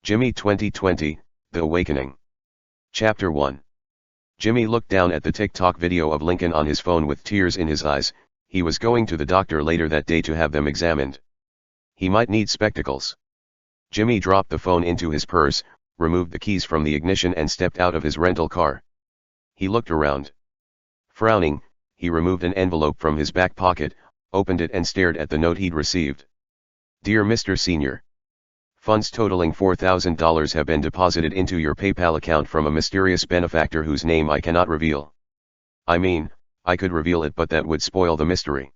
Jimmy 2020, The Awakening. Chapter 1. Jimmy looked down at the TikTok video of Lincoln on his phone with tears in his eyes. He was going to the doctor later that day to have them examined. He might need spectacles. Jimmy dropped the phone into his purse, removed the keys from the ignition and stepped out of his rental car. He looked around. Frowning, he removed an envelope from his back pocket, opened it and stared at the note he'd received. Dear Mr. Senior. Funds totaling $4,000 have been deposited into your PayPal account from a mysterious benefactor whose name I cannot reveal. I mean, I could reveal it, but that would spoil the mystery.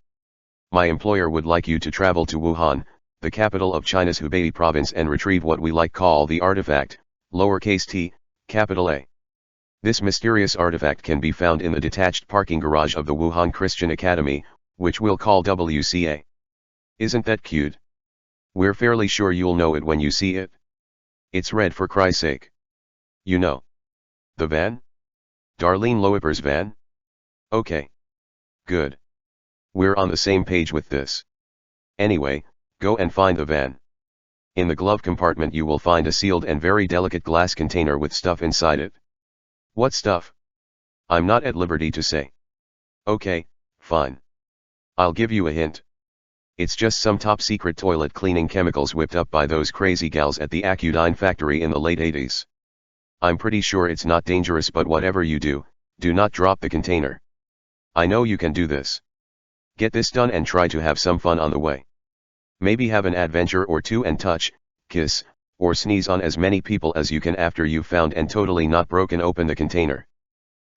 My employer would like you to travel to Wuhan, the capital of China's Hubei province, and retrieve what we call the artifact, lowercase t, capital A. This mysterious artifact can be found in the detached parking garage of the Wuhan Christian Academy, which we'll call WCA. Isn't that cute? We're fairly sure you'll know it when you see it. It's red, for Christ's sake. You know. The van? Darlene Loiper's van? Okay. Good. We're on the same page with this. Anyway, go and find the van. In the glove compartment you will find a sealed and very delicate glass container with stuff inside it. What stuff? I'm not at liberty to say. Okay, fine. I'll give you a hint. It's just some top-secret toilet cleaning chemicals whipped up by those crazy gals at the Acudine factory in the late 80s. I'm pretty sure it's not dangerous, but whatever you do, do not drop the container. I know you can do this. Get this done and try to have some fun on the way. Maybe have an adventure or two and touch, kiss, or sneeze on as many people as you can after you've found and totally not broken open the container.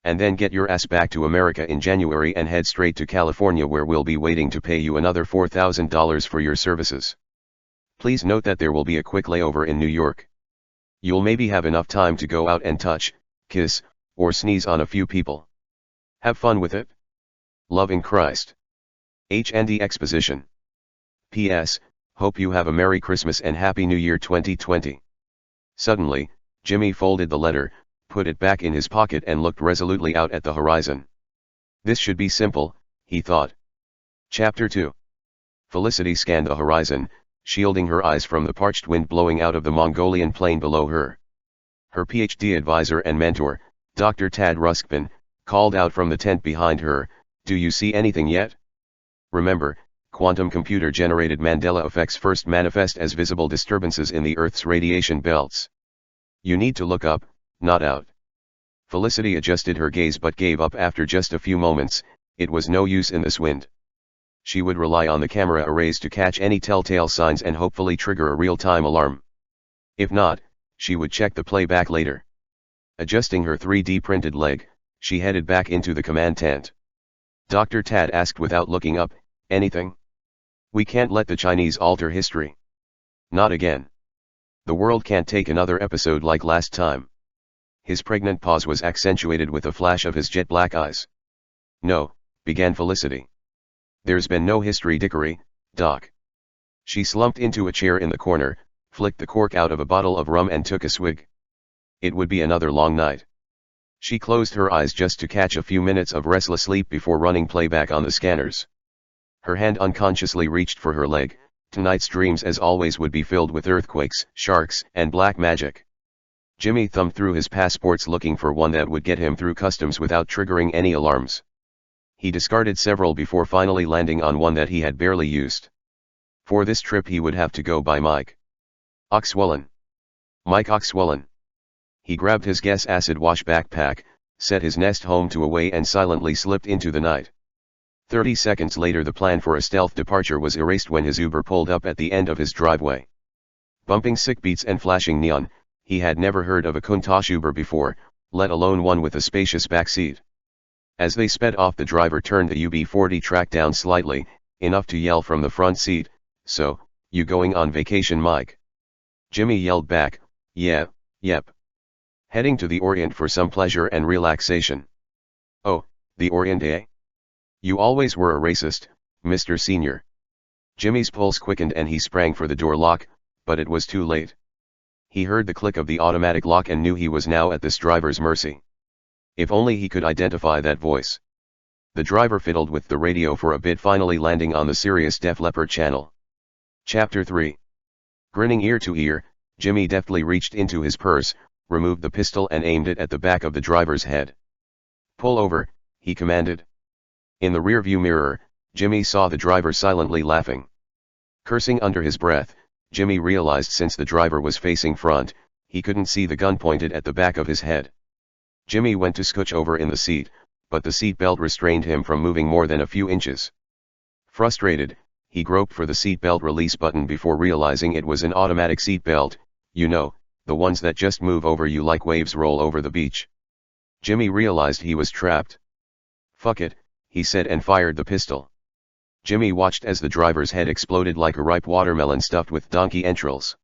And then get your ass back to America in January and head straight to California, where we'll be waiting to pay you another $4,000 for your services. Please note that there will be a quick layover in New York. You'll maybe have enough time to go out and touch, kiss, or sneeze on a few people. Have fun with it. Loving Christ. HND Exposition. P.S. Hope you have a Merry Christmas and Happy New Year 2020. Suddenly, Jimmy folded the letter, put it back in his pocket and looked resolutely out at the horizon. This should be simple, he thought. Chapter 2. Felicity scanned the horizon, shielding her eyes from the parched wind blowing out of the Mongolian plain below her. Her PhD advisor and mentor, Dr. Tad Ruskban, called out from the tent behind her, "Do you see anything yet? Remember, quantum computer-generated Mandela effects first manifest as visible disturbances in the Earth's radiation belts. You need to look up, not out." Felicity adjusted her gaze but gave up after just a few moments. It was no use in this wind. She would rely on the camera arrays to catch any telltale signs and hopefully trigger a real-time alarm. If not, she would check the playback later. Adjusting her 3D printed leg, she headed back into the command tent. Dr. Tad asked without looking up, "Anything? We can't let the Chinese alter history. Not again. The world can't take another episode like last time." His pregnant pause was accentuated with a flash of his jet-black eyes. "No," began Felicity. "There's been no history dickery, Doc." She slumped into a chair in the corner, flicked the cork out of a bottle of rum and took a swig. It would be another long night. She closed her eyes just to catch a few minutes of restless sleep before running playback on the scanners. Her hand unconsciously reached for her leg. Tonight's dreams, as always, would be filled with earthquakes, sharks, and black magic. Jimmy thumbed through his passports looking for one that would get him through customs without triggering any alarms. He discarded several before finally landing on one that he had barely used. For this trip he would have to go by Mike Oxwellen. Mike Oxwellen. He grabbed his Guess acid wash backpack, set his Nest Home 2 away and silently slipped into the night. 30 seconds later the plan for a stealth departure was erased when his Uber pulled up at the end of his driveway. Bumping sick beats and flashing neon, he had never heard of a Countach Uber before, let alone one with a spacious backseat. As they sped off, the driver turned the UB40 track down slightly, enough to yell from the front seat, "So, you going on vacation, Mike?" Jimmy yelled back, "Yeah, yep. Heading to the Orient for some pleasure and relaxation." "Oh, the Orient, eh? You always were a racist, Mr. Senior." Jimmy's pulse quickened and he sprang for the door lock, but it was too late. He heard the click of the automatic lock and knew he was now at this driver's mercy. If only he could identify that voice. The driver fiddled with the radio for a bit, finally landing on the Sirius Def Leppard channel. Chapter 3. Grinning ear to ear, Jimmy deftly reached into his purse, removed the pistol and aimed it at the back of the driver's head. "Pull over," he commanded. In the rearview mirror, Jimmy saw the driver silently laughing. Cursing under his breath, Jimmy realized since the driver was facing front, he couldn't see the gun pointed at the back of his head. Jimmy went to scooch over in the seat, but the seat belt restrained him from moving more than a few inches. Frustrated, he groped for the seat belt release button before realizing it was an automatic seat belt, you know, the ones that just move over you like waves roll over the beach. Jimmy realized he was trapped. "Fuck it," he said and fired the pistol. Jimmy watched as the driver's head exploded like a ripe watermelon stuffed with donkey entrails.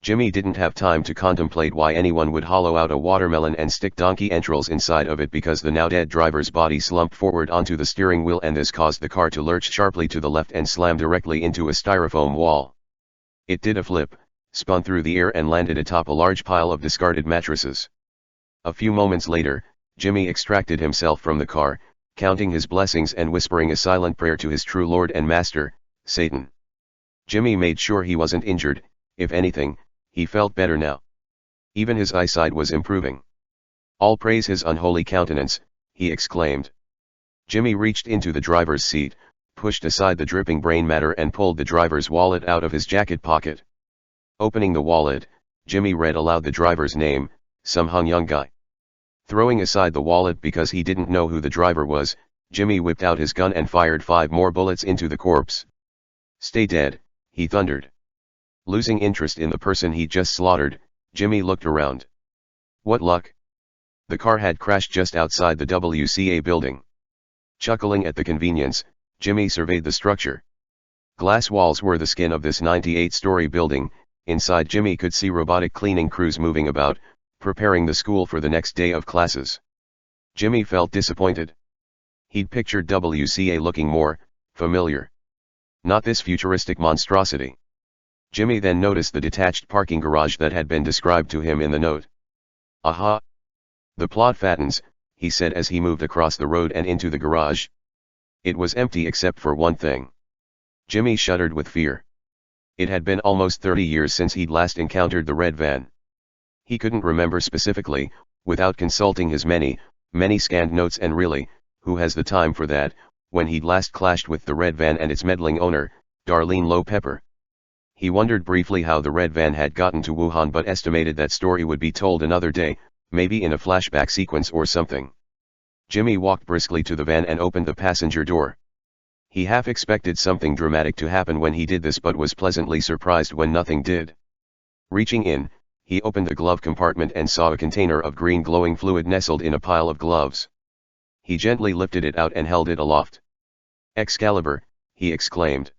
Jimmy didn't have time to contemplate why anyone would hollow out a watermelon and stick donkey entrails inside of it, because the now dead driver's body slumped forward onto the steering wheel and this caused the car to lurch sharply to the left and slam directly into a styrofoam wall. It did a flip, spun through the air and landed atop a large pile of discarded mattresses. A few moments later, Jimmy extracted himself from the car, counting his blessings and whispering a silent prayer to his true Lord and Master, Satan. Jimmy made sure he wasn't injured. If anything, he felt better now. Even his eyesight was improving. "All praise his unholy countenance," he exclaimed. Jimmy reached into the driver's seat, pushed aside the dripping brain matter and pulled the driver's wallet out of his jacket pocket. Opening the wallet, Jimmy read aloud the driver's name, some hung young guy. Throwing aside the wallet because he didn't know who the driver was, Jimmy whipped out his gun and fired 5 more bullets into the corpse. "Stay dead," he thundered. Losing interest in the person he'd just slaughtered, Jimmy looked around. What luck! The car had crashed just outside the WCA building. Chuckling at the convenience, Jimmy surveyed the structure. Glass walls were the skin of this 98-story building. Inside, Jimmy could see robotic cleaning crews moving about, preparing the school for the next day of classes. Jimmy felt disappointed. He'd pictured WCA looking more familiar. Not this futuristic monstrosity. Jimmy then noticed the detached parking garage that had been described to him in the note. "Aha! The plot fattens," he said as he moved across the road and into the garage. It was empty except for one thing. Jimmy shuddered with fear. It had been almost 30 years since he'd last encountered the red van. He couldn't remember specifically, without consulting his many scanned notes, and really, who has the time for that, when he'd last clashed with the red van and its meddling owner, Darlene Lowe Pepper. He wondered briefly how the red van had gotten to Wuhan, but estimated that story would be told another day, maybe in a flashback sequence or something. Jimmy walked briskly to the van and opened the passenger door. He half expected something dramatic to happen when he did this, but was pleasantly surprised when nothing did. Reaching in, he opened the glove compartment and saw a container of green glowing fluid nestled in a pile of gloves. He gently lifted it out and held it aloft. "Excalibur," he exclaimed.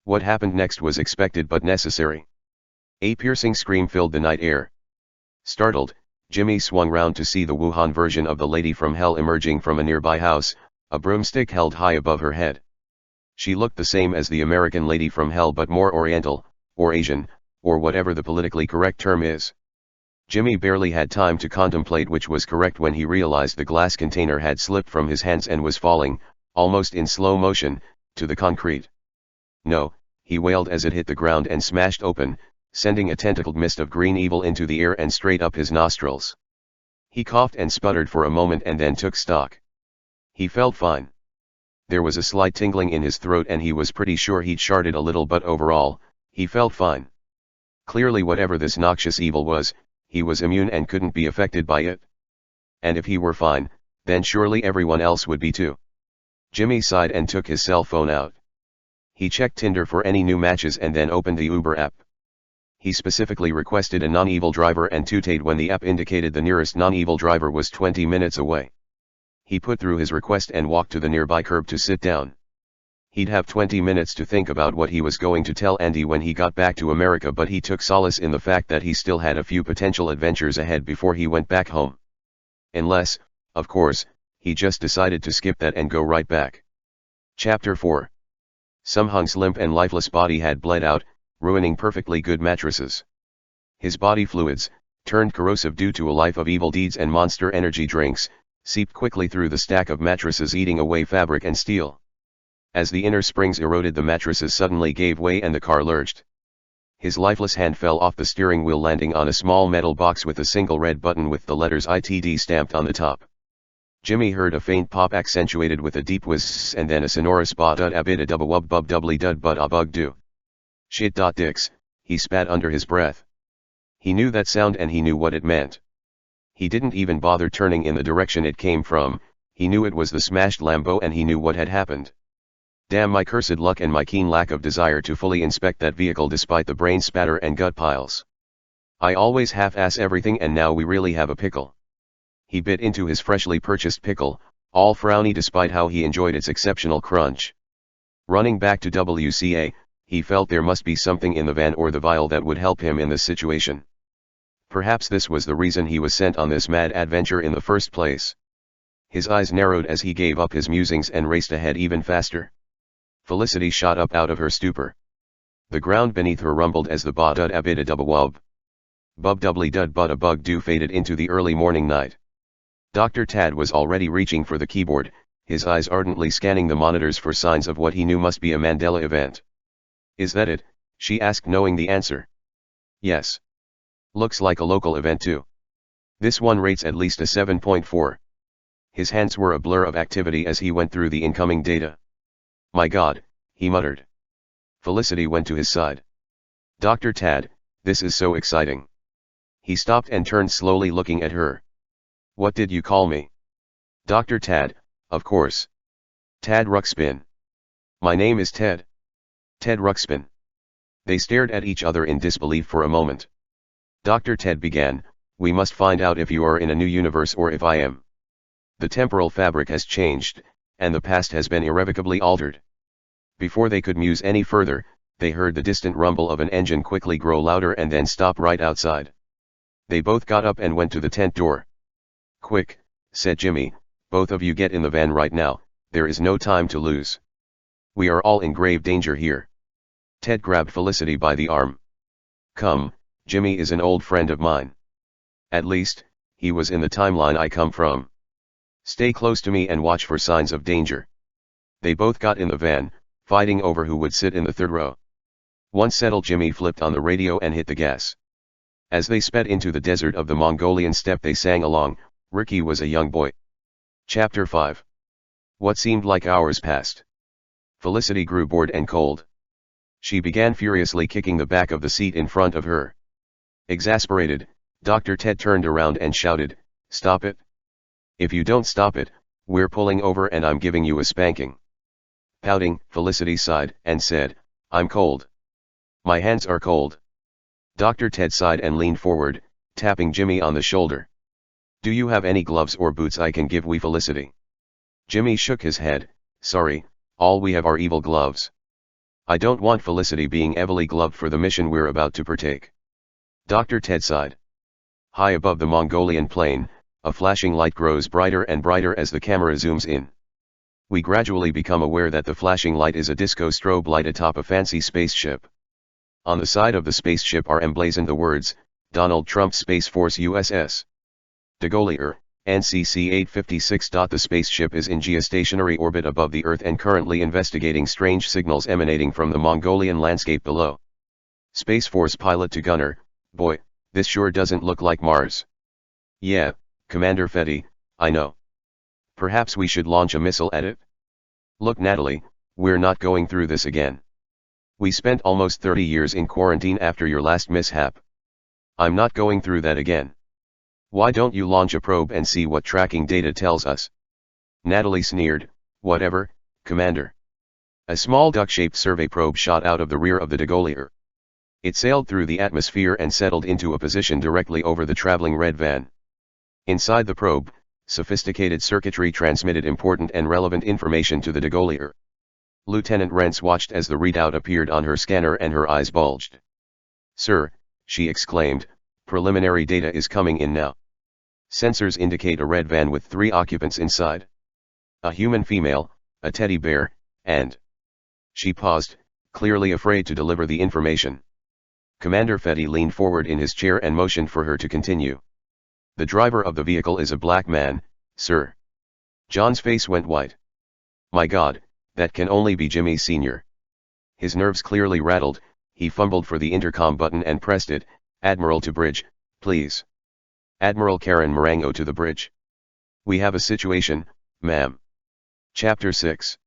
What happened next was expected but necessary. A piercing scream filled the night air. Startled, Jimmy swung round to see the Wuhan version of the Lady from Hell emerging from a nearby house, a broomstick held high above her head. She looked the same as the American Lady from Hell, but more Oriental, or Asian, or whatever the politically correct term is. Jimmy barely had time to contemplate which was correct when he realized the glass container had slipped from his hands and was falling, almost in slow motion, to the concrete. "No," he wailed as it hit the ground and smashed open, sending a tentacled mist of green evil into the air and straight up his nostrils. He coughed and sputtered for a moment and then took stock. He felt fine. There was a slight tingling in his throat and he was pretty sure he'd sharted a little, but overall, he felt fine. Clearly, whatever this noxious evil was, he was immune and couldn't be affected by it. And if he were fine, then surely everyone else would be too. Jimmy sighed and took his cell phone out. He checked Tinder for any new matches and then opened the Uber app. He specifically requested a non-evil driver and tooted when the app indicated the nearest non-evil driver was 20 minutes away. He put through his request and walked to the nearby curb to sit down. He'd have 20 minutes to think about what he was going to tell Andy when he got back to America, but he took solace in the fact that he still had a few potential adventures ahead before he went back home. Unless, of course, he just decided to skip that and go right back. Chapter 4. Sum Hung's limp and lifeless body had bled out, ruining perfectly good mattresses. His body fluids, turned corrosive due to a life of evil deeds and Monster Energy drinks, seeped quickly through the stack of mattresses, eating away fabric and steel. As the inner springs eroded, the mattresses suddenly gave way and the car lurched. His lifeless hand fell off the steering wheel, landing on a small metal box with a single red button with the letters ITD stamped on the top. Jimmy heard a faint pop accentuated with a deep whiz and then a sonorous ba-dud abida dubba wub bub doubly dud bud a bug do. Shit. Dicks, he spat under his breath. He knew that sound and he knew what it meant. He didn't even bother turning in the direction it came from. He knew it was the smashed Lambo and he knew what had happened. Damn my cursed luck and my keen lack of desire to fully inspect that vehicle despite the brain spatter and gut piles. I always half-ass everything and now we really have a pickle. He bit into his freshly purchased pickle, all frowny despite how he enjoyed its exceptional crunch. Running back to WCA, he felt there must be something in the van or the vial that would help him in this situation. Perhaps this was the reason he was sent on this mad adventure in the first place. His eyes narrowed as he gave up his musings and raced ahead even faster. Felicity shot up out of her stupor. The ground beneath her rumbled as the ba-dud abida dubba wub bub doubly dud bud a bug do faded into the early morning night. Dr. Tad was already reaching for the keyboard, his eyes ardently scanning the monitors for signs of what he knew must be a Mandela event. Is that it? She asked, knowing the answer. Yes. Looks like a local event too. This one rates at least a 7.4. His hands were a blur of activity as he went through the incoming data. My God, he muttered. Felicity went to his side. Dr. Tad, this is so exciting. He stopped and turned slowly, looking at her. What did you call me? Dr. Tad, of course. Tad Ruxpin. My name is Ted. Ted Ruxpin. They stared at each other in disbelief for a moment. Dr. Ted began, we must find out if you are in a new universe or if I am. The temporal fabric has changed, and the past has been irrevocably altered. Before they could muse any further, they heard the distant rumble of an engine quickly grow louder and then stop right outside. They both got up and went to the tent door. Quick, said Jimmy, both of you get in the van right now, there is no time to lose. We are all in grave danger here. Ted grabbed Felicity by the arm. Come, Jimmy is an old friend of mine. At least, he was in the timeline I come from. Stay close to me and watch for signs of danger. They both got in the van, fighting over who would sit in the third row. Once settled, Jimmy flipped on the radio and hit the gas. As they sped into the desert of the Mongolian steppe, they sang along. Ricky was a young boy. Chapter 5. What seemed like hours passed. Felicity grew bored and cold. She began furiously kicking the back of the seat in front of her. Exasperated, Dr. Ted turned around and shouted, Stop it. If you don't stop it, we're pulling over and I'm giving you a spanking. Pouting, Felicity sighed and said, I'm cold. My hands are cold. Dr. Ted sighed and leaned forward, tapping Jimmy on the shoulder. Do you have any gloves or boots I can give we Felicity? Jimmy shook his head, sorry, all we have are evil gloves. I don't want Felicity being heavily gloved for the mission we're about to partake. Dr. Ted sighed. High above the Mongolian plain, a flashing light grows brighter and brighter as the camera zooms in. We gradually become aware that the flashing light is a disco strobe light atop a fancy spaceship. On the side of the spaceship are emblazoned the words, Donald Trump Space Force USS de Gaulle, NCC 856. The spaceship is in geostationary orbit above the Earth and currently investigating strange signals emanating from the Mongolian landscape below. Space Force pilot to gunner, boy, this sure doesn't look like Mars. Yeah, Commander Fetty, I know. Perhaps we should launch a missile at it? Look Natalie, we're not going through this again. We spent almost 30 years in quarantine after your last mishap. I'm not going through that again. Why don't you launch a probe and see what tracking data tells us? Natalie sneered, whatever, Commander. A small duck-shaped survey probe shot out of the rear of the de Gaulle. It sailed through the atmosphere and settled into a position directly over the traveling red van. Inside the probe, sophisticated circuitry transmitted important and relevant information to the de Gaulle. Lieutenant Rentz watched as the readout appeared on her scanner and her eyes bulged. Sir, she exclaimed, preliminary data is coming in now. Sensors indicate a red van with 3 occupants inside. A human female, a teddy bear, and... She paused, clearly afraid to deliver the information. Commander Fetty leaned forward in his chair and motioned for her to continue. The driver of the vehicle is a black man, sir. John's face went white. My God, that can only be Jimmy Sr. His nerves clearly rattled, he fumbled for the intercom button and pressed it. "Admiral to bridge, please." "Admiral Karen Marango to the bridge. We have a situation, ma'am." Chapter 6.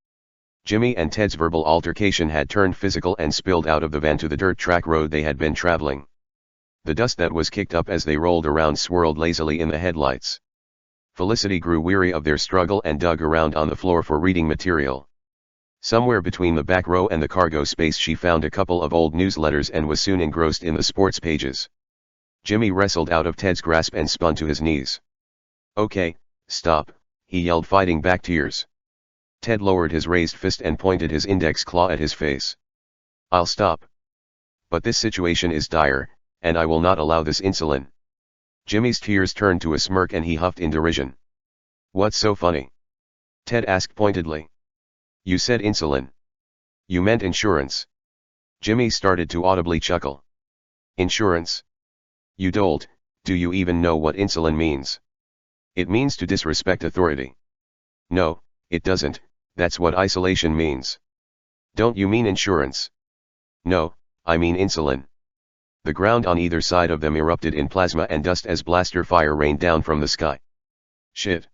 Jimmy and Ted's verbal altercation had turned physical and spilled out of the van to the dirt track road they had been traveling. The dust that was kicked up as they rolled around swirled lazily in the headlights. Felicity grew weary of their struggle and dug around on the floor for reading material. Somewhere between the back row and the cargo space she found a couple of old newsletters and was soon engrossed in the sports pages. Jimmy wrestled out of Ted's grasp and spun to his knees. "Okay, stop," he yelled, fighting back tears. Ted lowered his raised fist and pointed his index claw at his face. "I'll stop. But this situation is dire, and I will not allow this insulin." Jimmy's tears turned to a smirk and he huffed in derision. "What's so funny?" Ted asked pointedly. "You said insulin. You meant insurance." Jimmy started to audibly chuckle. "Insurance? You dolt, do you even know what insulin means? It means to disrespect authority." "No, it doesn't, that's what isolation means." "Don't you mean insurance?" "No, I mean insulin." The ground on either side of them erupted in plasma and dust as blaster fire rained down from the sky. "Shit.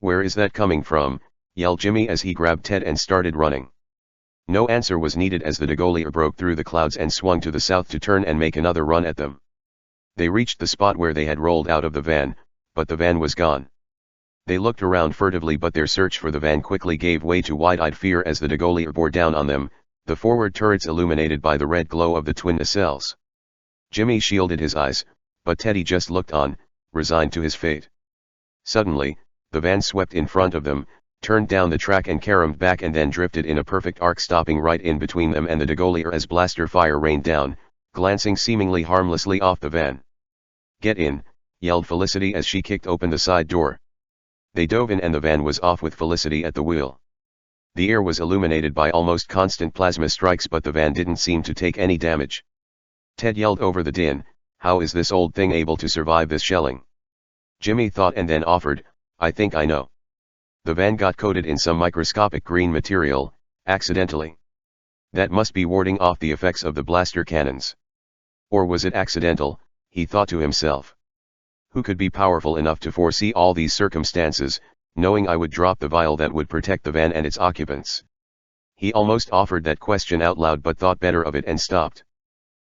Where is that coming from?" yelled Jimmy as he grabbed Ted and started running. No answer was needed as the Degolier broke through the clouds and swung to the south to turn and make another run at them. They reached the spot where they had rolled out of the van, but the van was gone. They looked around furtively, but their search for the van quickly gave way to wide-eyed fear as the Degolier bore down on them, the forward turrets illuminated by the red glow of the twin nacelles. Jimmy shielded his eyes, but Teddy just looked on, resigned to his fate. Suddenly, the van swept in front of them, turned down the track and caromed back and then drifted in a perfect arc, stopping right in between them and the Degolier as blaster fire rained down, glancing seemingly harmlessly off the van. "Get in," yelled Felicity as she kicked open the side door. They dove in and the van was off with Felicity at the wheel. The air was illuminated by almost constant plasma strikes, but the van didn't seem to take any damage. Ted yelled over the din, "How is this old thing able to survive this shelling?" Jimmy thought and then offered, "I think I know. The van got coated in some microscopic green material, accidentally. That must be warding off the effects of the blaster cannons. Or was it accidental?" he thought to himself. "Who could be powerful enough to foresee all these circumstances, knowing I would drop the vial that would protect the van and its occupants?" He almost offered that question out loud but thought better of it and stopped.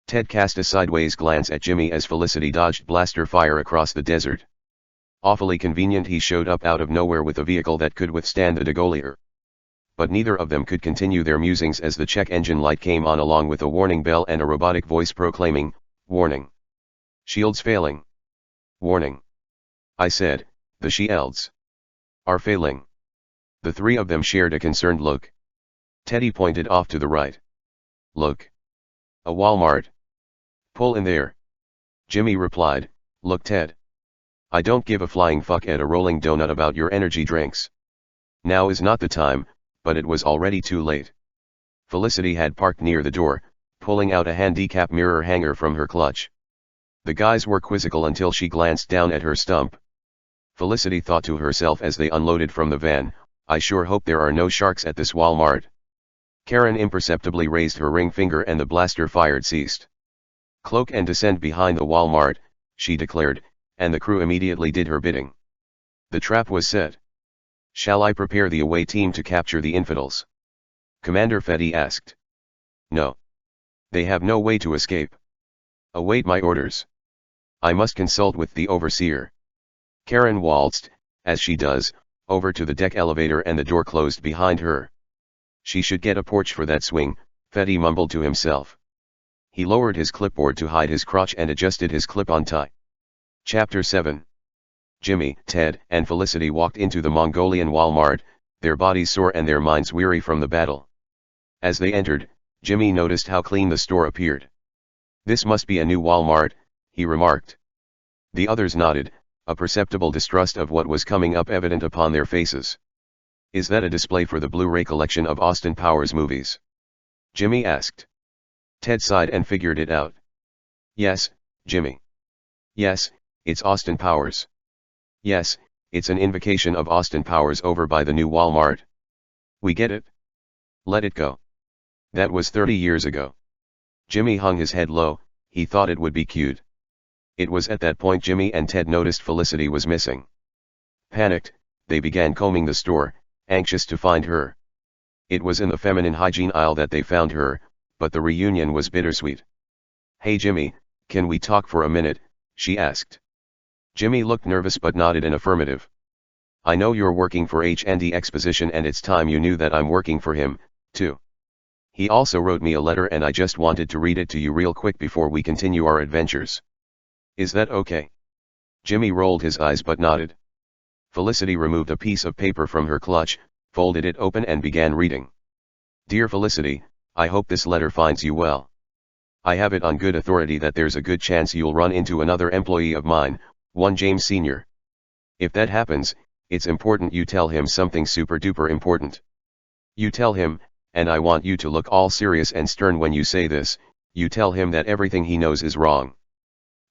Ted cast a sideways glance at Jimmy as Felicity dodged blaster fire across the desert. Awfully convenient he showed up out of nowhere with a vehicle that could withstand the Degolier. But neither of them could continue their musings as the check engine light came on along with a warning bell and a robotic voice proclaiming, "Warning. Shields failing. Warning. I said, the shields are failing." The three of them shared a concerned look. Teddy pointed off to the right. "Look. A Walmart. Pull in there." Jimmy replied, "Look, Ted. I don't give a flying fuck at a rolling donut about your energy drinks. Now is not the time," but it was already too late. Felicity had parked near the door, pulling out a handicap mirror hanger from her clutch. The guys were quizzical until she glanced down at her stump. Felicity thought to herself as they unloaded from the van, "I sure hope there are no sharks at this Walmart." Karen imperceptibly raised her ring finger and the blaster fired ceased. "Cloak and descend behind the Walmart," she declared, and the crew immediately did her bidding. The trap was set. "Shall I prepare the away team to capture the infidels?" Commander Fetty asked. "No. They have no way to escape." "Await my orders. I must consult with the overseer." Karen waltzed, as she does, over to the deck elevator and the door closed behind her. "She should get a porch for that swing," Fetty mumbled to himself. He lowered his clipboard to hide his crotch and adjusted his clip-on tie. Chapter 7. Jimmy, Ted, and Felicity walked into the Mongolian Walmart, their bodies sore and their minds weary from the battle. As they entered, Jimmy noticed how clean the store appeared. "This must be a new Walmart," he remarked. The others nodded, a perceptible distrust of what was coming up evident upon their faces. "Is that a display for the Blu-ray collection of Austin Powers movies?" Jimmy asked. Ted sighed and figured it out. "Yes, Jimmy. Yes, it's Austin Powers. Yes, it's an invocation of Austin Powers over by the new Walmart. We get it? Let it go. That was 30 years ago. Jimmy hung his head low, he thought it would be cute. It was at that point Jimmy and Ted noticed Felicity was missing. Panicked, they began combing the store, anxious to find her. It was in the feminine hygiene aisle that they found her, but the reunion was bittersweet. "Hey Jimmy, can we talk for a minute?" she asked. Jimmy looked nervous but nodded an affirmative. "I know you're working for H&E Exposition and it's time you knew that I'm working for him, too. He also wrote me a letter and I just wanted to read it to you real quick before we continue our adventures. Is that okay?" Jimmy rolled his eyes but nodded. Felicity removed a piece of paper from her clutch, folded it open and began reading. "Dear Felicity, I hope this letter finds you well. I have it on good authority that there's a good chance you'll run into another employee of mine, one James Sr. If that happens, it's important you tell him something super duper important. You tell him, and I want you to look all serious and stern when you say this, you tell him that everything he knows is wrong.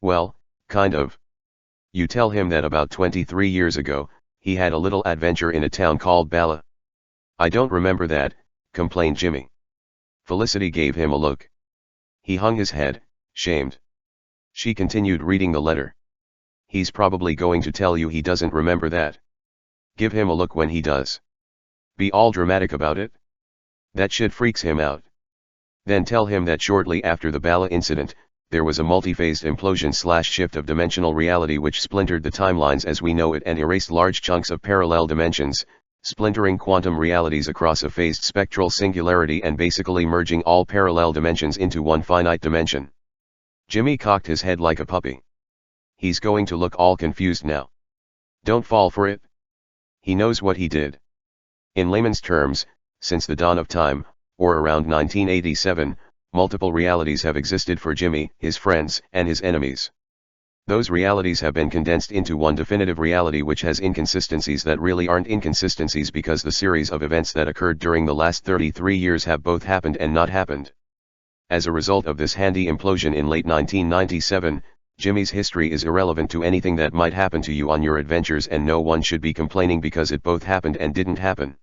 Well, kind of. You tell him that about 23 years ago, he had a little adventure in a town called Bala." "I don't remember that," complained Jimmy. Felicity gave him a look. He hung his head, shamed. She continued reading the letter. "He's probably going to tell you he doesn't remember that. Give him a look when he does. Be all dramatic about it. That shit freaks him out. Then tell him that shortly after the Bala incident, there was a multi-phased implosion/shift of dimensional reality which splintered the timelines as we know it and erased large chunks of parallel dimensions, splintering quantum realities across a phased spectral singularity and basically merging all parallel dimensions into one finite dimension." Jimmy cocked his head like a puppy. He's going to look all confused now. Don't fall for it. He knows what he did. In layman's terms, since the dawn of time, or around 1987, multiple realities have existed for Jimmy, his friends, and his enemies. Those realities have been condensed into one definitive reality which has inconsistencies that really aren't inconsistencies because the series of events that occurred during the last 33 years have both happened and not happened. As a result of this handy implosion in late 1997, Jimmy's history is irrelevant to anything that might happen to you on your adventures and no one should be complaining because it both happened and didn't happen.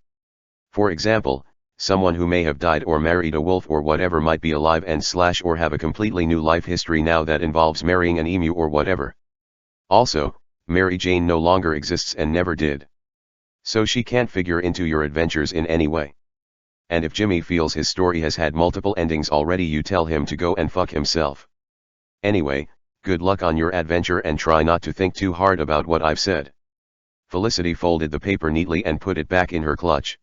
For example, someone who may have died or married a wolf or whatever might be alive and/or have a completely new life history now that involves marrying an emu or whatever. Also, Mary Jane no longer exists and never did. So she can't figure into your adventures in any way. And if Jimmy feels his story has had multiple endings already, you tell him to go and fuck himself. Anyway, good luck on your adventure and try not to think too hard about what I've said. Felicity folded the paper neatly and put it back in her clutch.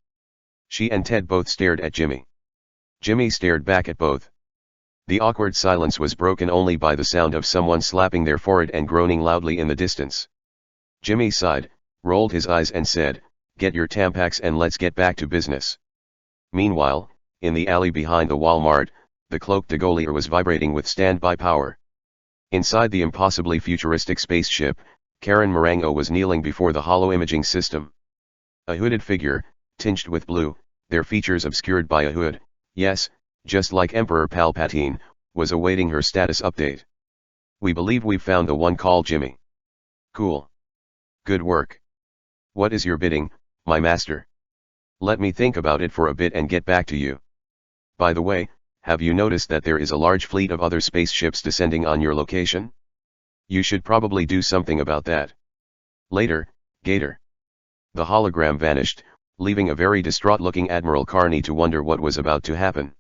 She and Ted both stared at Jimmy. Jimmy stared back at both. The awkward silence was broken only by the sound of someone slapping their forehead and groaning loudly in the distance. Jimmy sighed, rolled his eyes and said, "Get your Tampax and let's get back to business." Meanwhile, in the alley behind the Walmart, the Cloak de Gaulier was vibrating with standby power. Inside the impossibly futuristic spaceship, Karen Marengo was kneeling before the holo-imaging system. A hooded figure, tinged with blue, their features obscured by a hood, yes, just like Emperor Palpatine, was awaiting her status update. "We believe we've found the one called Jimmy." "Cool. Good work. What is your bidding, my master? Let me think about it for a bit and get back to you. By the way, have you noticed that there is a large fleet of other spaceships descending on your location? You should probably do something about that. Later, Gator." The hologram vanished, leaving a very distraught-looking Admiral Carney to wonder what was about to happen.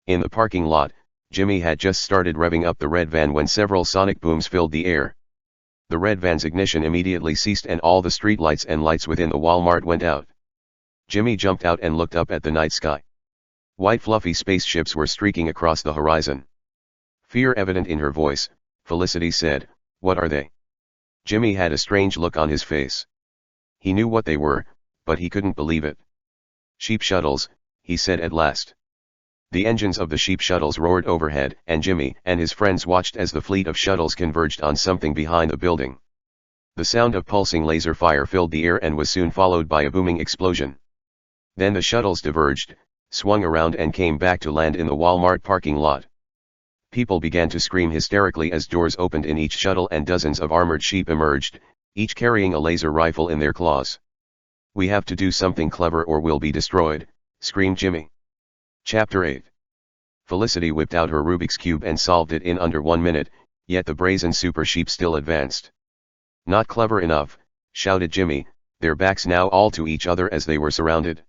In the parking lot, Jimmy had just started revving up the red van when several sonic booms filled the air. The red van's ignition immediately ceased and all the street lights and lights within the Walmart went out. Jimmy jumped out and looked up at the night sky. White fluffy spaceships were streaking across the horizon. Fear evident in her voice, Felicity said, "What are they?" Jimmy had a strange look on his face. He knew what they were, but he couldn't believe it. "Sheep shuttles," he said at last. The engines of the sheep shuttles roared overhead and Jimmy and his friends watched as the fleet of shuttles converged on something behind the building. The sound of pulsing laser fire filled the air and was soon followed by a booming explosion. Then the shuttles diverged, swung around and came back to land in the Walmart parking lot. People began to scream hysterically as doors opened in each shuttle and dozens of armored sheep emerged, each carrying a laser rifle in their claws. "We have to do something clever or we'll be destroyed," screamed Jimmy. Chapter 8. Felicity whipped out her Rubik's Cube and solved it in under 1 minute, yet the brazen super sheep still advanced. "Not clever enough," shouted Jimmy, their backs now all to each other as they were surrounded.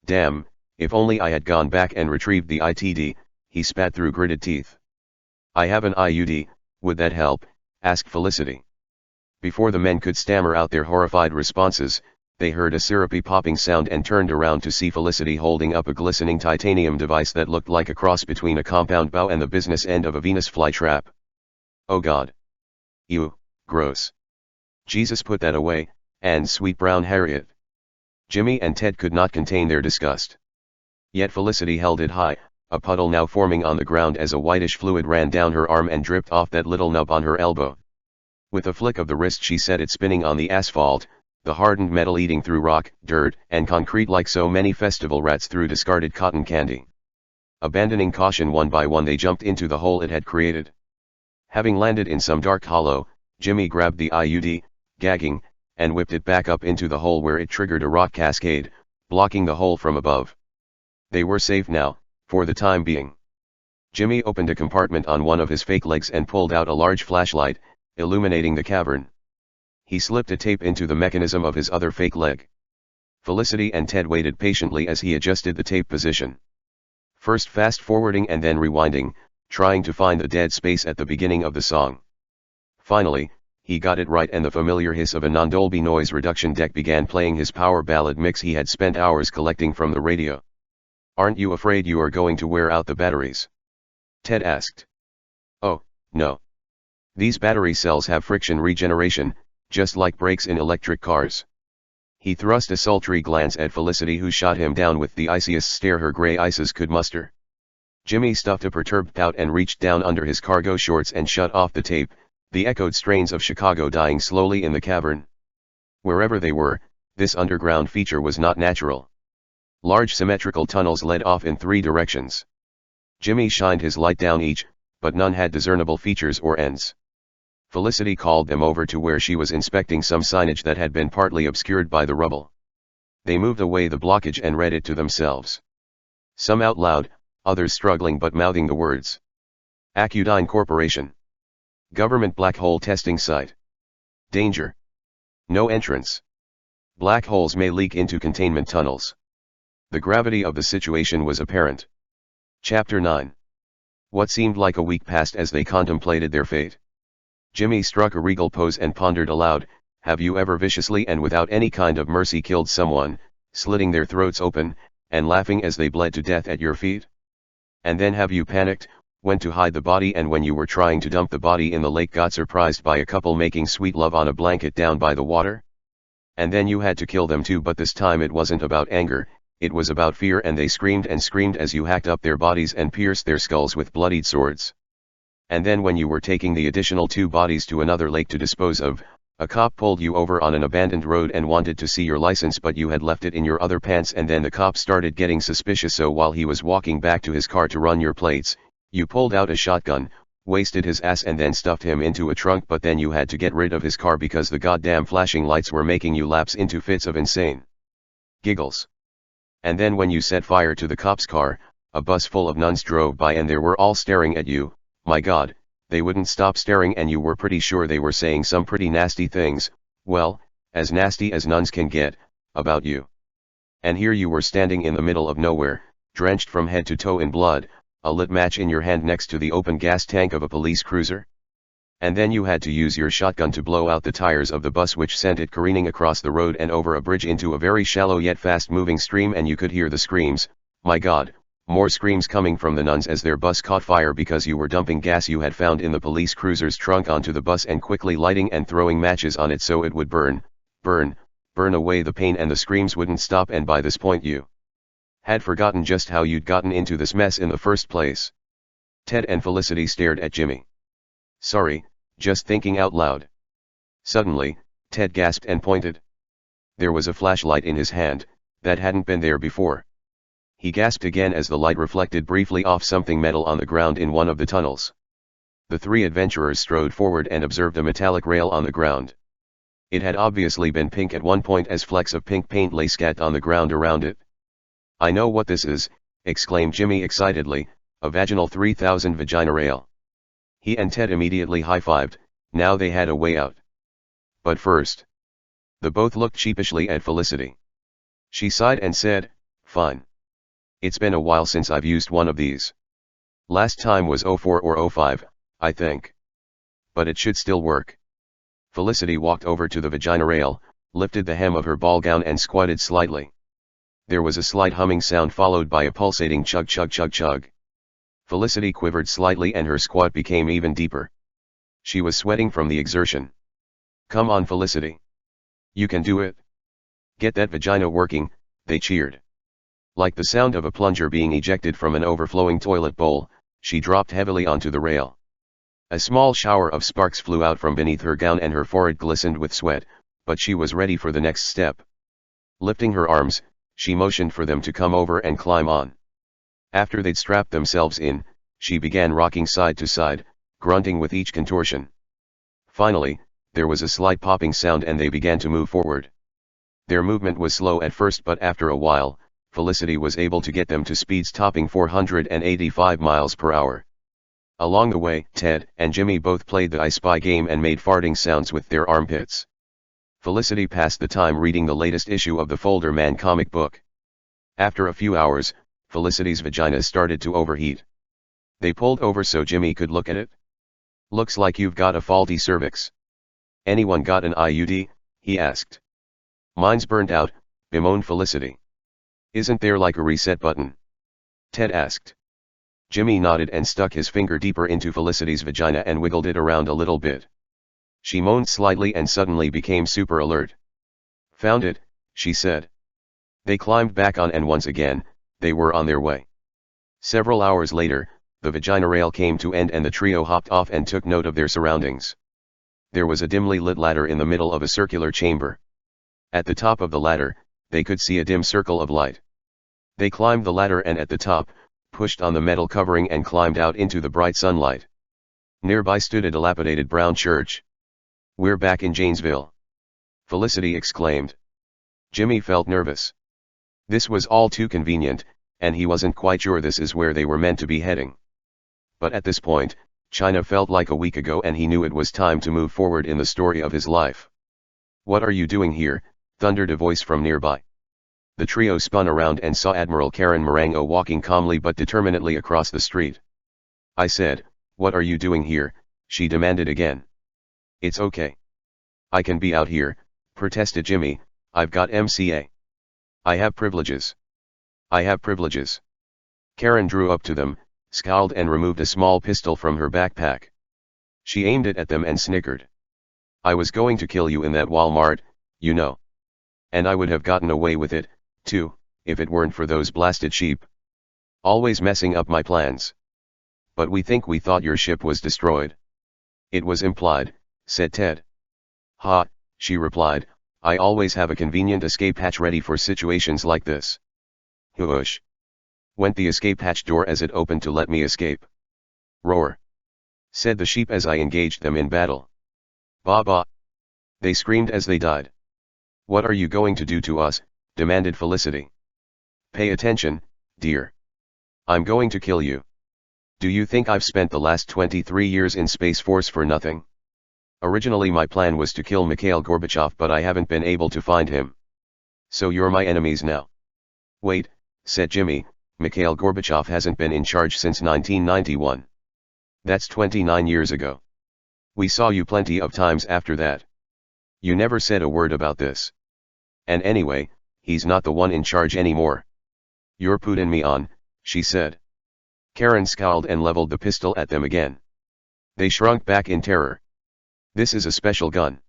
"Damn, if only I had gone back and retrieved the ITD," he spat through gritted teeth. "I have an IUD, would that help?" asked Felicity. Before the men could stammer out their horrified responses, they heard a syrupy popping sound and turned around to see Felicity holding up a glistening titanium device that looked like a cross between a compound bow and the business end of a Venus flytrap. "Oh God. Ew, gross. Jesus, put that away, and sweet brown Harriet." Jimmy and Ted could not contain their disgust. Yet Felicity held it high, a puddle now forming on the ground as a whitish fluid ran down her arm and dripped off that little nub on her elbow. With a flick of the wrist she set it spinning on the asphalt, the hardened metal eating through rock, dirt, and concrete like so many festival rats through discarded cotton candy. Abandoning caution one by one, they jumped into the hole it had created. Having landed in some dark hollow, Jimmy grabbed the IUD, gagging, and whipped it back up into the hole where it triggered a rock cascade, blocking the hole from above. They were safe now, for the time being. Jimmy opened a compartment on one of his fake legs and pulled out a large flashlight, illuminating the cavern. He slipped a tape into the mechanism of his other fake leg. Felicity and Ted waited patiently as he adjusted the tape position. First fast-forwarding and then rewinding, trying to find the dead space at the beginning of the song. Finally, he got it right and the familiar hiss of a non-Dolby noise reduction deck began playing his power ballad mix he had spent hours collecting from the radio. "Aren't you afraid you are going to wear out the batteries?" Ted asked. "Oh, no. These battery cells have friction regeneration, just like brakes in electric cars." He thrust a sultry glance at Felicity, who shot him down with the iciest stare her gray eyes could muster. Jimmy stuffed a perturbed pout and reached down under his cargo shorts and shut off the tape, the echoed strains of Chicago dying slowly in the cavern. Wherever they were, this underground feature was not natural. Large symmetrical tunnels led off in 3 directions. Jimmy shined his light down each, but none had discernible features or ends. Felicity called them over to where she was inspecting some signage that had been partly obscured by the rubble. They moved away the blockage and read it to themselves. Some out loud, others struggling but mouthing the words. Accudyne Corporation. Government black hole testing site. Danger. No entrance. Black holes may leak into containment tunnels. The gravity of the situation was apparent. Chapter 9. What seemed like a week passed as they contemplated their fate. Jimmy struck a regal pose and pondered aloud, "Have you ever viciously and without any kind of mercy killed someone, slitting their throats open, and laughing as they bled to death at your feet? And then have you panicked, went to hide the body, and when you were trying to dump the body in the lake got surprised by a couple making sweet love on a blanket down by the water? And then you had to kill them too, but this time it wasn't about anger, it was about fear, and they screamed and screamed as you hacked up their bodies and pierced their skulls with bloodied swords. And then when you were taking the additional 2 bodies to another lake to dispose of, a cop pulled you over on an abandoned road and wanted to see your license, but you had left it in your other pants, and then the cop started getting suspicious, so while he was walking back to his car to run your plates, you pulled out a shotgun, wasted his ass, and then stuffed him into a trunk, but then you had to get rid of his car because the goddamn flashing lights were making you lapse into fits of insane giggles. And then when you set fire to the cop's car, a bus full of nuns drove by and they were all staring at you. My God, they wouldn't stop staring, and you were pretty sure they were saying some pretty nasty things, well, as nasty as nuns can get, about you. And here you were standing in the middle of nowhere, drenched from head to toe in blood, a lit match in your hand next to the open gas tank of a police cruiser. And then you had to use your shotgun to blow out the tires of the bus, which sent it careening across the road and over a bridge into a very shallow yet fast-moving stream, and you could hear the screams, my God. More screams coming from the nuns as their bus caught fire because you were dumping gas you had found in the police cruiser's trunk onto the bus and quickly lighting and throwing matches on it so it would burn away the pain, and the screams wouldn't stop, and by this point you had forgotten just how you'd gotten into this mess in the first place. Ted and Felicity stared at Jimmy. Sorry, just thinking out loud. Suddenly, Ted gasped and pointed. There was a flashlight in his hand, that hadn't been there before. He gasped again as the light reflected briefly off something metal on the ground in one of the tunnels. The 3 adventurers strode forward and observed a metallic rail on the ground. It had obviously been pink at one point, as flecks of pink paint lay scattered on the ground around it. I know what this is, exclaimed Jimmy excitedly, A vaginal 3000 vagina rail. He and Ted immediately high-fived, now they had a way out. But first. The both looked sheepishly at Felicity. She sighed and said, fine. It's been a while since I've used one of these. Last time was '04 or '05, I think. But it should still work. Felicity walked over to the vagina rail, lifted the hem of her ball gown and squatted slightly. There was a slight humming sound followed by a pulsating chug chug chug chug. Felicity quivered slightly and her squat became even deeper. She was sweating from the exertion. Come on, Felicity. You can do it. Get that vagina working, they cheered. Like the sound of a plunger being ejected from an overflowing toilet bowl, she dropped heavily onto the rail. A small shower of sparks flew out from beneath her gown and her forehead glistened with sweat, but she was ready for the next step. Lifting her arms, she motioned for them to come over and climb on. After they'd strapped themselves in, she began rocking side to side, grunting with each contortion. Finally, there was a slight popping sound and they began to move forward. Their movement was slow at first, but after a while, Felicity was able to get them to speeds topping 485 miles per hour. Along the way, Ted and Jimmy both played the I Spy game and made farting sounds with their armpits. Felicity passed the time reading the latest issue of the Folder Man comic book. After a few hours, Felicity's vagina started to overheat. They pulled over so Jimmy could look at it. Looks like you've got a faulty cervix. Anyone got an IUD? He asked. Mine's burned out, bemoaned Felicity. Isn't there like a reset button? Ted asked. Jimmy nodded and stuck his finger deeper into Felicity's vagina and wiggled it around a little bit. She moaned slightly and suddenly became super alert. Found it, she said. They climbed back on and once again, they were on their way. Several hours later, the vagina rail came to end and the trio hopped off and took note of their surroundings. There was a dimly lit ladder in the middle of a circular chamber. At the top of the ladder, they could see a dim circle of light. They climbed the ladder and at the top, pushed on the metal covering and climbed out into the bright sunlight. Nearby stood a dilapidated brown church. We're back in Janesville. Felicity exclaimed. Jimmy felt nervous. This was all too convenient, and he wasn't quite sure this is where they were meant to be heading. But at this point, China felt like a week ago and he knew it was time to move forward in the story of his life. What are you doing here? Thundered a voice from nearby. The trio spun around and saw Admiral Karen Marengo walking calmly but determinedly across the street. I said, what are you doing here? She demanded again. It's okay. I can be out here, protested Jimmy, I've got MCA. I have privileges. I have privileges. Karen drew up to them, scowled and removed a small pistol from her backpack. She aimed it at them and snickered. I was going to kill you in that Walmart, you know. And I would have gotten away with it, too, if it weren't for those blasted sheep. Always messing up my plans. But we thought your ship was destroyed. It was implied, said Ted. Ha, she replied, I always have a convenient escape hatch ready for situations like this. Whoosh. Went the escape hatch door as it opened to let me escape. Roar. Said the sheep as I engaged them in battle. Ba ba. They screamed as they died. What are you going to do to us? Demanded Felicity. Pay attention, dear. I'm going to kill you. Do you think I've spent the last 23 years in Space Force for nothing? Originally my plan was to kill Mikhail Gorbachev, but I haven't been able to find him. So you're my enemies now. Wait, said Jimmy, Mikhail Gorbachev hasn't been in charge since 1991. That's 29 years ago. We saw you plenty of times after that. You never said a word about this. And anyway, he's not the one in charge anymore. You're putting me on, she said. Karen scowled and leveled the pistol at them again. They shrunk back in terror. This is a special gun.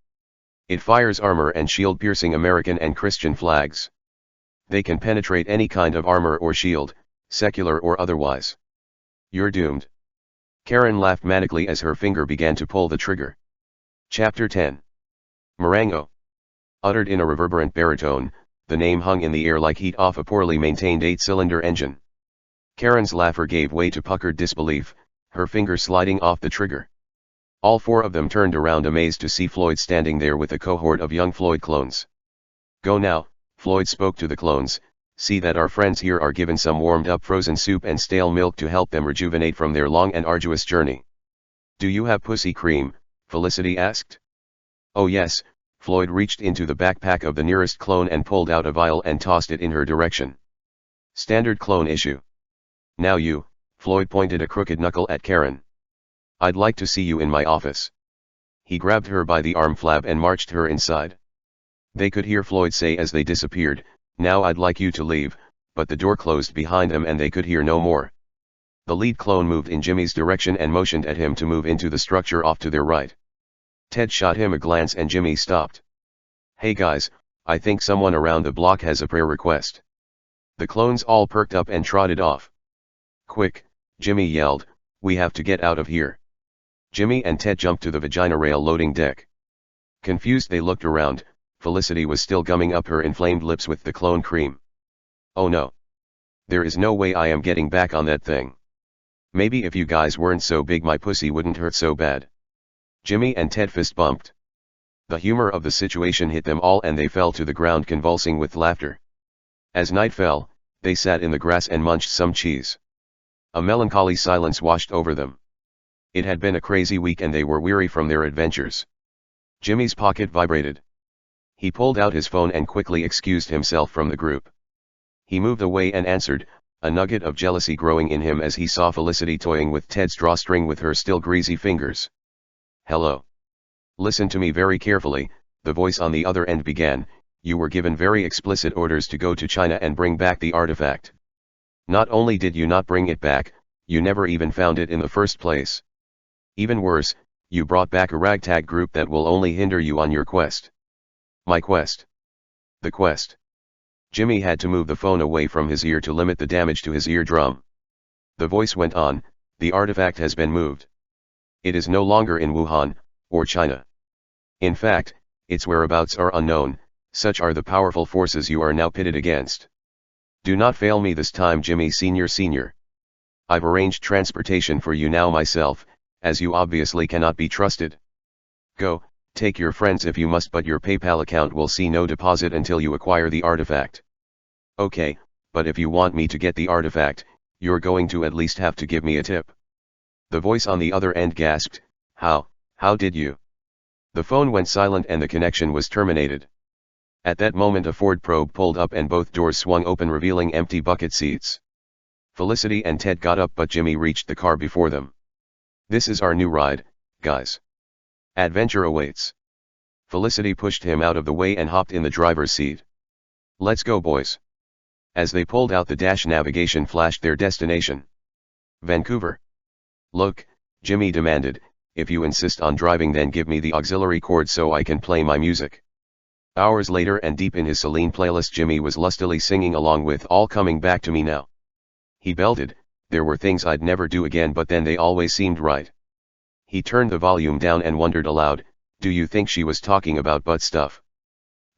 It fires armor and shield-piercing American and Christian flags. They can penetrate any kind of armor or shield, secular or otherwise. You're doomed. Karen laughed manically as her finger began to pull the trigger. Chapter 10. Marengo. Uttered in a reverberant baritone, the name hung in the air like heat off a poorly maintained 8-cylinder engine. Karen's laughter gave way to puckered disbelief, her finger sliding off the trigger. All four of them turned around amazed to see Floyd standing there with a cohort of young Floyd clones. Go now, Floyd spoke to the clones, See that our friends here are given some warmed up frozen soup and stale milk to help them rejuvenate from their long and arduous journey. Do you have pussy cream? Felicity asked. Oh yes, Floyd reached into the backpack of the nearest clone and pulled out a vial and tossed it in her direction. Standard clone issue. Now you, Floyd pointed a crooked knuckle at Karen. I'd like to see you in my office. He grabbed her by the arm flap and marched her inside. They could hear Floyd say as they disappeared, now I'd like you to leave, but the door closed behind them and they could hear no more. The lead clone moved in Jimmy's direction and motioned at him to move into the structure off to their right. Ted shot him a glance and Jimmy stopped. Hey guys, I think someone around the block has a prayer request. The clones all perked up and trotted off. Quick, Jimmy yelled, we have to get out of here. Jimmy and Ted jumped to the vagina rail loading deck. Confused they looked around, Felicity was still gumming up her inflamed lips with the clone cream. Oh no. There is no way I am getting back on that thing. Maybe if you guys weren't so big my pussy wouldn't hurt so bad. Jimmy and Ted fist bumped. The humor of the situation hit them all and they fell to the ground convulsing with laughter. As night fell, they sat in the grass and munched some cheese. A melancholy silence washed over them. It had been a crazy week and they were weary from their adventures. Jimmy's pocket vibrated. He pulled out his phone and quickly excused himself from the group. He moved away and answered, a nugget of jealousy growing in him as he saw Felicity toying with Ted's drawstring with her still greasy fingers. Hello. Listen to me very carefully, the voice on the other end began, you were given very explicit orders to go to China and bring back the artifact. Not only did you not bring it back, you never even found it in the first place. Even worse, you brought back a ragtag group that will only hinder you on your quest. My quest. The quest. Jimmy had to move the phone away from his ear to limit the damage to his eardrum. The voice went on, the artifact has been moved. It is no longer in Wuhan, or China. In fact, its whereabouts are unknown, such are the powerful forces you are now pitted against. Do not fail me this time, Jimmy Sr. I've arranged transportation for you now myself, as you obviously cannot be trusted. Go, take your friends if you must, but your PayPal account will see no deposit until you acquire the artifact. Okay, but if you want me to get the artifact, you're going to at least have to give me a tip. The voice on the other end gasped, how did you? The phone went silent and the connection was terminated. At that moment a Ford Probe pulled up and both doors swung open revealing empty bucket seats. Felicity and Ted got up but Jimmy reached the car before them. This is our new ride, guys. Adventure awaits. Felicity pushed him out of the way and hopped in the driver's seat. Let's go, boys. As they pulled out the dash, navigation flashed their destination. Vancouver. Look, Jimmy demanded, if you insist on driving then give me the auxiliary cord so I can play my music. Hours later and deep in his Celine playlist Jimmy was lustily singing along with All Coming Back to Me Now. He belted, there were things I'd never do again but then they always seemed right. He turned the volume down and wondered aloud, do you think she was talking about butt stuff?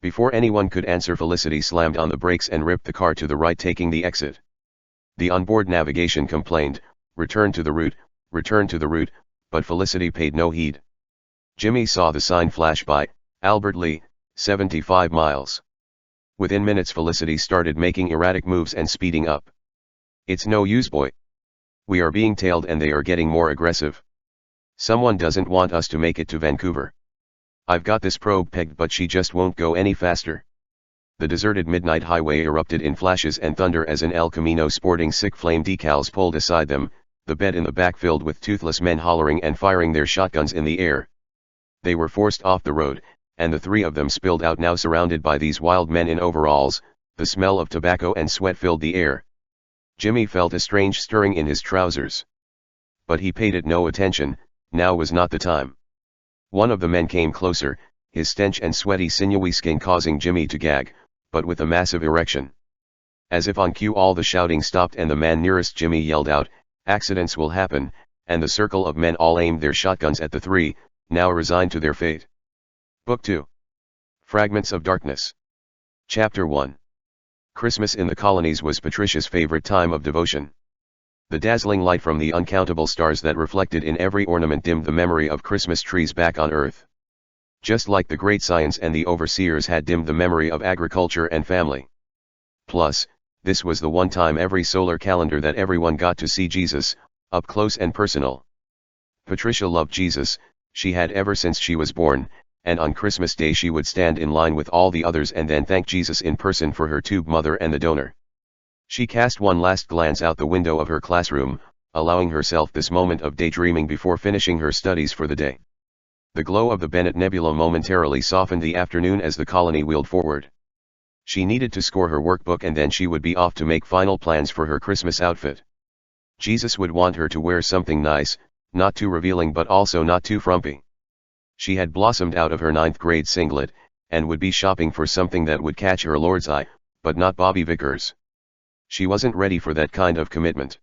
Before anyone could answer Felicity slammed on the brakes and ripped the car to the right taking the exit. The onboard navigation complained, return to the route, but Felicity paid no heed. Jimmy saw the sign flash by, Albert Lee, 75 miles. Within minutes Felicity started making erratic moves and speeding up. It's no use, boy. We are being tailed and they are getting more aggressive. Someone doesn't want us to make it to Vancouver. I've got this probe pegged but she just won't go any faster. The deserted midnight highway erupted in flashes and thunder as an El Camino sporting sick flame decals pulled aside them, the bed in the back filled with toothless men hollering and firing their shotguns in the air. They were forced off the road, and the three of them spilled out now surrounded by these wild men in overalls, the smell of tobacco and sweat filled the air. Jimmy felt a strange stirring in his trousers. But he paid it no attention, now was not the time. One of the men came closer, his stench and sweaty sinewy skin causing Jimmy to gag, but with a massive erection. As if on cue all the shouting stopped and the man nearest Jimmy yelled out, accidents will happen, and the circle of men all aimed their shotguns at the three, now resigned to their fate. Book 2. Fragments of Darkness. Chapter 1. Christmas in the colonies was Patricia's favorite time of devotion. The dazzling light from the uncountable stars that reflected in every ornament dimmed the memory of Christmas trees back on Earth. Just like the great science and the overseers had dimmed the memory of agriculture and family. Plus, This was the one time every solar calendar that everyone got to see Jesus, up close and personal. Patricia loved Jesus, she had ever since she was born, and on Christmas Day she would stand in line with all the others and then thank Jesus in person for her tube mother and the donor. She cast one last glance out the window of her classroom, allowing herself this moment of daydreaming before finishing her studies for the day. The glow of the Bennett Nebula momentarily softened the afternoon as the colony wheeled forward. She needed to score her workbook and then she would be off to make final plans for her Christmas outfit. Jesus would want her to wear something nice, not too revealing but also not too frumpy. She had blossomed out of her 9th grade singlet, and would be shopping for something that would catch her lord's eye, but not Bobby Vickers. She wasn't ready for that kind of commitment.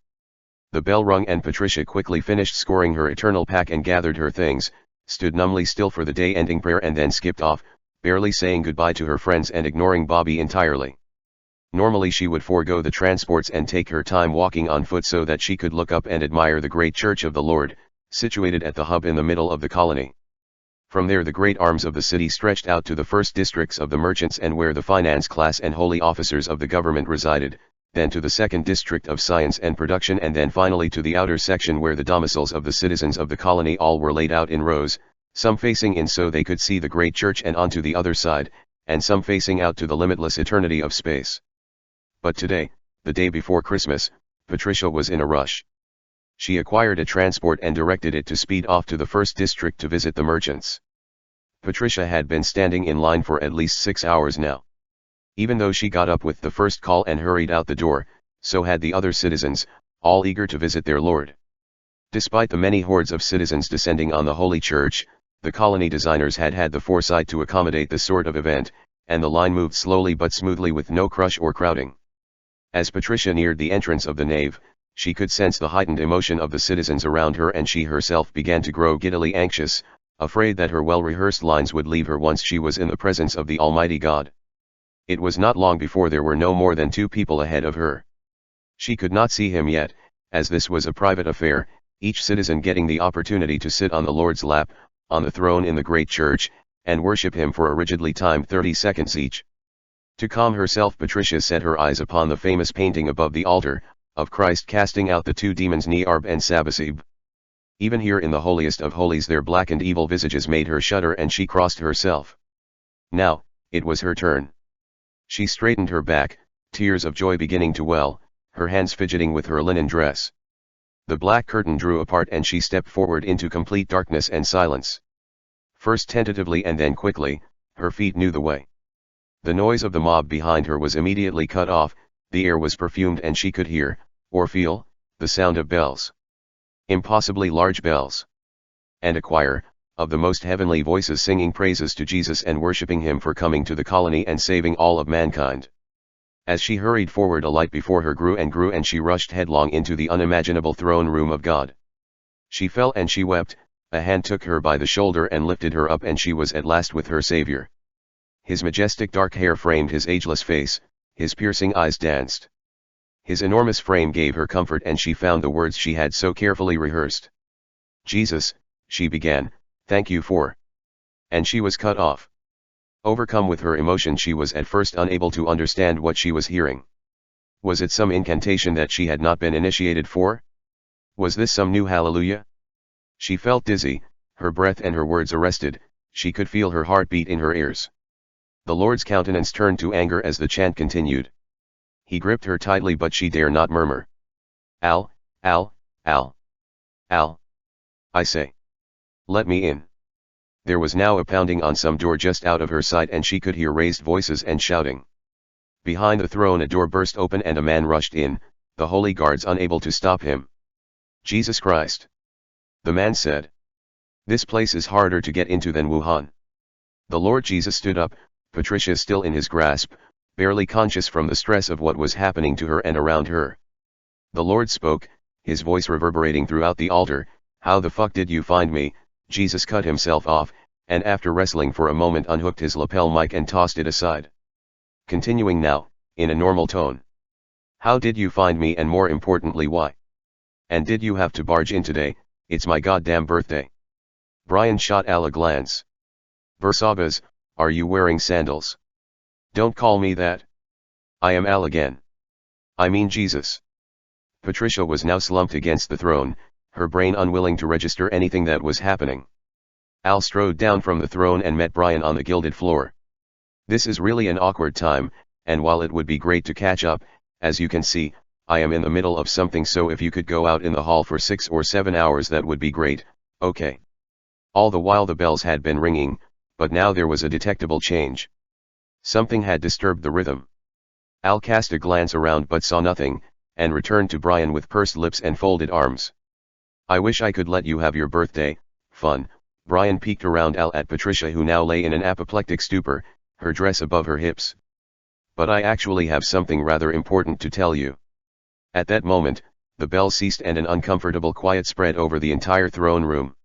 The bell rung and Patricia quickly finished scoring her eternal pack and gathered her things, stood numbly still for the day-ending prayer and then skipped off, barely saying goodbye to her friends and ignoring Bobby entirely. Normally she would forego the transports and take her time walking on foot so that she could look up and admire the great Church of the Lord, situated at the hub in the middle of the colony. From there the great arms of the city stretched out to the first districts of the merchants and where the finance class and holy officers of the government resided, then to the second district of science and production and then finally to the outer section where the domiciles of the citizens of the colony all were laid out in rows, some facing in so they could see the great church and onto the other side, and some facing out to the limitless eternity of space. But today, the day before Christmas, Patricia was in a rush. She acquired a transport and directed it to speed off to the first district to visit the merchants. Patricia had been standing in line for at least 6 hours now. Even though she got up with the first call and hurried out the door, so had the other citizens, all eager to visit their lord. Despite the many hordes of citizens descending on the Holy Church, the colony designers had had the foresight to accommodate this sort of event, and the line moved slowly but smoothly with no crush or crowding. As Patricia neared the entrance of the nave, she could sense the heightened emotion of the citizens around her and she herself began to grow giddily anxious, afraid that her well-rehearsed lines would leave her once she was in the presence of the Almighty God. It was not long before there were no more than 2 people ahead of her. She could not see him yet, as this was a private affair, each citizen getting the opportunity to sit on the Lord's lap, on the throne in the great church, and worship him for a rigidly timed 30 seconds each. To calm herself Patricia set her eyes upon the famous painting above the altar, of Christ casting out the 2 demons Nearb and Sabasib. Even here in the holiest of holies their black and evil visages made her shudder and she crossed herself. Now, it was her turn. She straightened her back, tears of joy beginning to well, her hands fidgeting with her linen dress. The black curtain drew apart and she stepped forward into complete darkness and silence. First tentatively and then quickly, her feet knew the way. The noise of the mob behind her was immediately cut off, the air was perfumed and she could hear, or feel, the sound of bells. Impossibly large bells. And a choir, of the most heavenly voices singing praises to Jesus and worshipping him for coming to the colony and saving all of mankind. As she hurried forward a light before her grew and she rushed headlong into the unimaginable throne room of God. She fell and she wept, a hand took her by the shoulder and lifted her up and she was at last with her Savior. His majestic dark hair framed his ageless face, his piercing eyes danced. His enormous frame gave her comfort and she found the words she had so carefully rehearsed. Jesus, she began, thank you for. And she was cut off. Overcome with her emotion she was at first unable to understand what she was hearing. Was it some incantation that she had not been initiated for? Was this some new hallelujah? She felt dizzy, her breath and her words arrested, she could feel her heart beat in her ears. The Lord's countenance turned to anger as the chant continued. He gripped her tightly but she dare not murmur. Al, Al, Al. Al. I say. Let me in. There was now a pounding on some door just out of her sight and she could hear raised voices and shouting. Behind the throne a door burst open and a man rushed in, the holy guards unable to stop him. Jesus Christ. The man said. This place is harder to get into than Wuhan. The Lord Jesus stood up, Patricia still in his grasp, barely conscious from the stress of what was happening to her and around her. The Lord spoke, his voice reverberating throughout the altar. How the fuck did you find me? Jesus cut himself off, and after wrestling for a moment unhooked his lapel mic and tossed it aside. Continuing now, in a normal tone. How did you find me and more importantly why? And did you have to barge in today? It's my goddamn birthday. Brian shot Al a glance. Versavas, are you wearing sandals? Don't call me that. I am Al again. I mean Jesus. Patricia was now slumped against the throne, her brain unwilling to register anything that was happening. Al strode down from the throne and met Brian on the gilded floor. This is really an awkward time, and while it would be great to catch up, as you can see, I am in the middle of something, so if you could go out in the hall for 6 or 7 hours that would be great, okay. All the while the bells had been ringing, but now there was a detectable change. Something had disturbed the rhythm. Al cast a glance around but saw nothing, and returned to Brian with pursed lips and folded arms. I wish I could let you have your birthday, fun. Brian peeked around Al at Patricia, who now lay in an apoplectic stupor, her dress above her hips. But I actually have something rather important to tell you. At that moment, the bell ceased and an uncomfortable quiet spread over the entire throne room.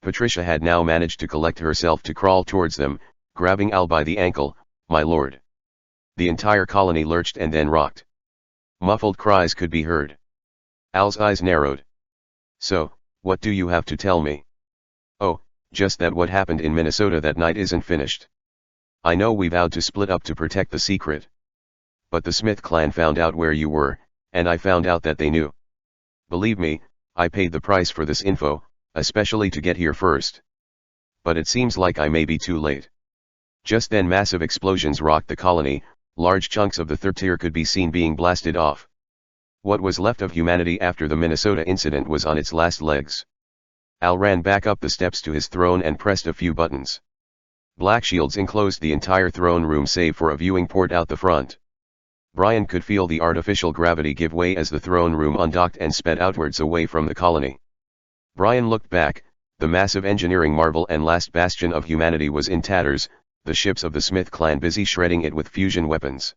Patricia had now managed to collect herself to crawl towards them, grabbing Al by the ankle. My lord. The entire colony lurched and then rocked. Muffled cries could be heard. Al's eyes narrowed. So, what do you have to tell me? Oh, just that what happened in Minnesota that night isn't finished. I know we vowed to split up to protect the secret. But the Smith clan found out where you were, and I found out that they knew. Believe me, I paid the price for this info, especially to get here first. But it seems like I may be too late. Just then massive explosions rocked the colony, large chunks of the third tier could be seen being blasted off. What was left of humanity after the Minnesota incident was on its last legs. Al ran back up the steps to his throne and pressed a few buttons. Black shields enclosed the entire throne room save for a viewing port out the front. Brian could feel the artificial gravity give way as the throne room undocked and sped outwards away from the colony. Brian looked back, the massive engineering marvel and last bastion of humanity was in tatters, the ships of the Smith clan busy shredding it with fusion weapons.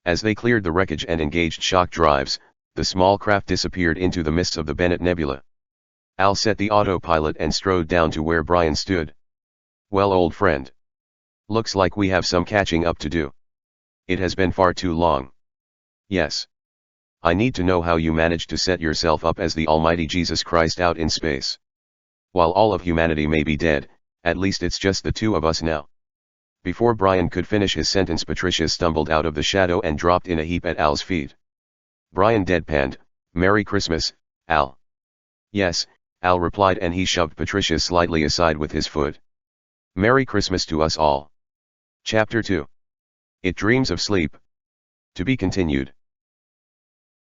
As they cleared the wreckage and engaged shock drives, the small craft disappeared into the mists of the Bennett Nebula. Al set the autopilot and strode down to where Brian stood. Well, old friend. Looks like we have some catching up to do. It has been far too long. Yes. I need to know how you managed to set yourself up as the almighty Jesus Christ out in space. While all of humanity may be dead, at least it's just the two of us now. Before Brian could finish his sentence, Patricia stumbled out of the shadow and dropped in a heap at Al's feet. Brian deadpanned, Merry Christmas, Al. Yes, Al replied, and he shoved Patricia slightly aside with his foot. Merry Christmas to us all. Chapter 2. It Dreams of Sleep. To be continued.